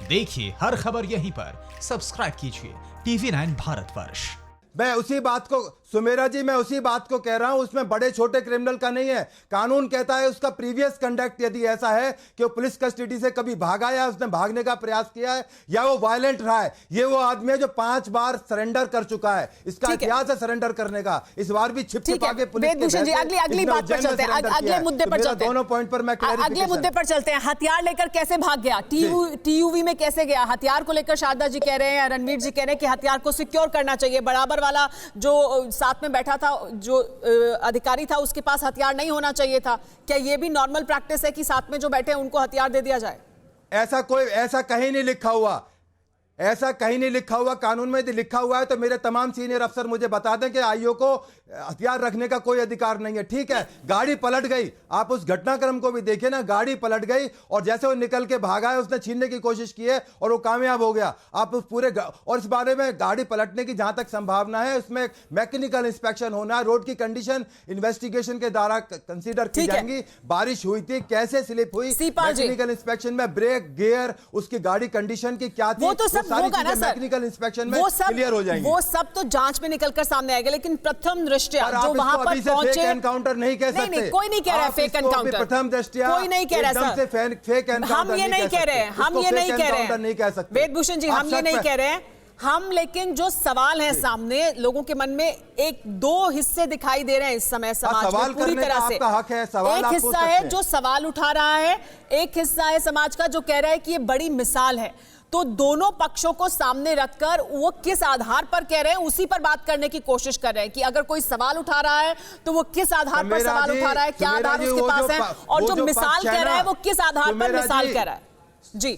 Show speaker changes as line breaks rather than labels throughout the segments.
देखिए हर खबर यहीं पर। सब्सक्राइब कीजिए TV9 भारतवर्ष।
मैं उसी बात को सुमेरा जी, मैं उसी बात को कह रहा हूं, उसमें बड़े छोटे क्रिमिनल का नहीं है। कानून कहता है उसका प्रीवियस कंडक्ट यदि ऐसा है कि वो पुलिस कस्टडी से कभी भागा या उसने भागने का प्रयास किया है या वो वायलेंट रहा है। ये वो आदमी है जो 5 बार सरेंडर कर चुका है। इसका इतिहास है सरेंडर करने का। इस बार भी छिप छिपा के पुलिस
वेदभूषण जी अगली बात पर चलते हैं, अगले मुद्दे पर चलते हैं।
दोनों पॉइंट पर मैं
अगले मुद्दे पर चलते हैं। हथियार लेकर कैसे भाग गया, टीयूवी में कैसे गया? हथियार को लेकर शारदा जी कह रहे हैं, रणवीर जी कह रहे हैं कि हथियार को सिक्योर करना चाहिए। बराबर वाला जो साथ में बैठा था, जो अधिकारी था, उसके पास हथियार नहीं होना चाहिए था। क्या यह भी नॉर्मल प्रैक्टिस है कि साथ में जो बैठे हैं उनको हथियार दे दिया जाए?
ऐसा कहीं नहीं लिखा हुआ, ऐसा कहीं नहीं लिखा हुआ। कानून में यदि लिखा हुआ है तो मेरे तमाम सीनियर अफसर मुझे बता दें कि आईओ को हथियार रखने का कोई अधिकार नहीं है। ठीक है, गाड़ी पलट गई, आप उस घटनाक्रम को भी देखिए ना। गाड़ी पलट गई और जैसे वो निकल के भागा है, उसने छीनने की कोशिश की है और वो कामयाब हो गया। आप उस पूरे और इस बारे में गाड़ी पलटने की जहां तक संभावना है, उसमें मैकेनिकल इंस्पेक्शन होना, रोड की कंडीशन इन्वेस्टिगेशन के द्वारा कंसीडर की जाएंगी। बारिश हुई थी, कैसे स्लिप हुई, मैकेनिकल इंस्पेक्शन में ब्रेक, गियर, उसकी गाड़ी कंडीशन की क्या थी, मैकेनिकल इंस्पेक्शन में क्लियर हो जाएंगे।
वो सब तो जांच में निकलकर सामने आएगा, लेकिन प्रथम दृष्टया जो वहां पर पहुंचे,
एनकाउंटर नहीं कह सकते।
नहीं, कोई नहीं कह रहा है फेक एनकाउंटर।
प्रथम दृष्टया
कोई नहीं कह रहा सर,
फेक एनकाउंटर
हम ये नहीं कह रहे हैं, हम ये नहीं कह रहे हैं,
नहीं कह सकते
वेदभूषण जी, हम ये नहीं कह रहे हैं हम। लेकिन जो सवाल है सामने, लोगों के मन में एक दो हिस्से दिखाई दे रहे हैं इस समय समाज में पूरी तरह से।
हक है, सवाल
एक हिस्सा है जो सवाल उठा रहा है, एक हिस्सा है समाज का जो कह रहा है कि ये बड़ी मिसाल है। तो दोनों पक्षों को सामने रखकर वो किस आधार पर कह रहे हैं, उसी पर बात करने की कोशिश कर रहे हैं कि अगर कोई सवाल उठा रहा है तो वो किस आधार पर सवाल उठा रहा है, क्या आधार उसके पास है, और जो मिसाल कह रहा है वो किस आधार पर मिसाल कह रहा है। जी,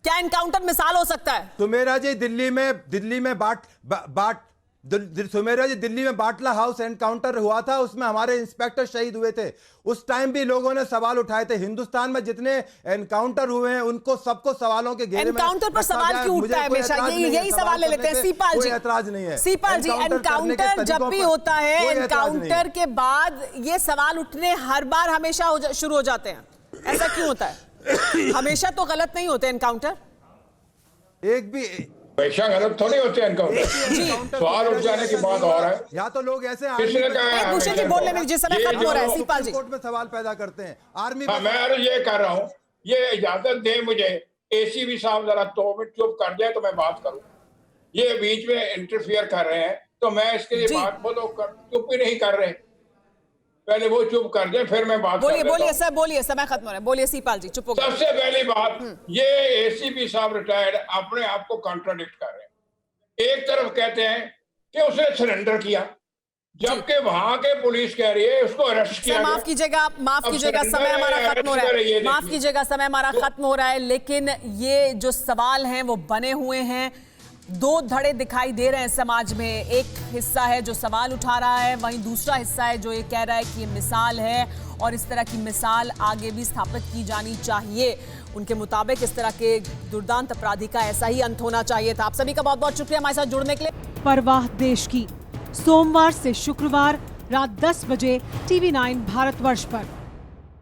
क्या एनकाउंटर मिसाल हो सकता है?
सुमेरा जी, दिल्ली में बाटला हाउस एनकाउंटर हुआ था, उसमें हमारे इंस्पेक्टर शहीद हुए थे। उस टाइम भी लोगों ने सवाल उठाए थे। हिंदुस्तान में जितने एनकाउंटर हुए हैं उनको सबको सवालों के घेरे में
एनकाउंटर पर सवाल क्यों उठता है हमेशा? यही सवाल ले लेते हैं सीपाल जी।
ऐतराज नहीं है
सीपाल जी, एनकाउंटर जब भी होता है, एनकाउंटर के बाद ये सवाल उठने हर बार हमेशा शुरू हो जाते हैं। ऐसा क्यों होता है? हमेशा तो गलत नहीं होते एनकाउंटर,
एक भी
हमेशा गलत थोड़ी होते हैं एनकाउंटर। सवाल उठ जाने की बात और है,
या तो लोग ऐसे
भूषण जी बोलने में जिस समय खत्म हो रहा है, सीपाल जी
कोर्ट में सवाल पैदा करते हैं आर्मी।
मैं ये कर रहा हूँ, ये इजाजत दे मुझे एसीपी साहब, जरा 2 मिनट चुप कर जाए तो मैं बात करूँ। ये बीच में इंटरफियर कर रहे हैं तो मैं इसके लिए बात बोलो, चुप ही नहीं कर रहे। पहले वो चुप कर जाए फिर मैं बात
बोलिए। बोलिए सर, बोलिए, समय खत्म हो रहा है, बोलिए सीपाल जी, चुप हो गए।
सबसे पहली बात, ये एसीपी साहब रिटायर्ड अपने आप को कॉन्ट्राडिक्ट कर रहे हैं। एक तरफ कहते हैं कि उसने सरेंडर किया, जबकि वहां के पुलिस कह रही है उसको अरेस्ट किया।
माफ कीजिएगा, समय हमारा खत्म हो रहा है, माफ कीजिएगा, समय हमारा खत्म हो रहा है। लेकिन ये जो सवाल हैं वो बने हुए हैं, दो धड़े दिखाई दे रहे हैं समाज में। एक हिस्सा है जो सवाल उठा रहा है, वहीं दूसरा हिस्सा है जो ये कह रहा है कि ये मिसाल है और इस तरह की मिसाल आगे भी स्थापित की जानी चाहिए। उनके मुताबिक इस तरह के दुर्दांत अपराधी का ऐसा ही अंत होना चाहिए था। आप सभी का बहुत बहुत शुक्रिया हमारे साथ जुड़ने के लिए।
परवाह देश की, सोमवार से शुक्रवार रात 10 बजे TV9 भारतवर्ष पर।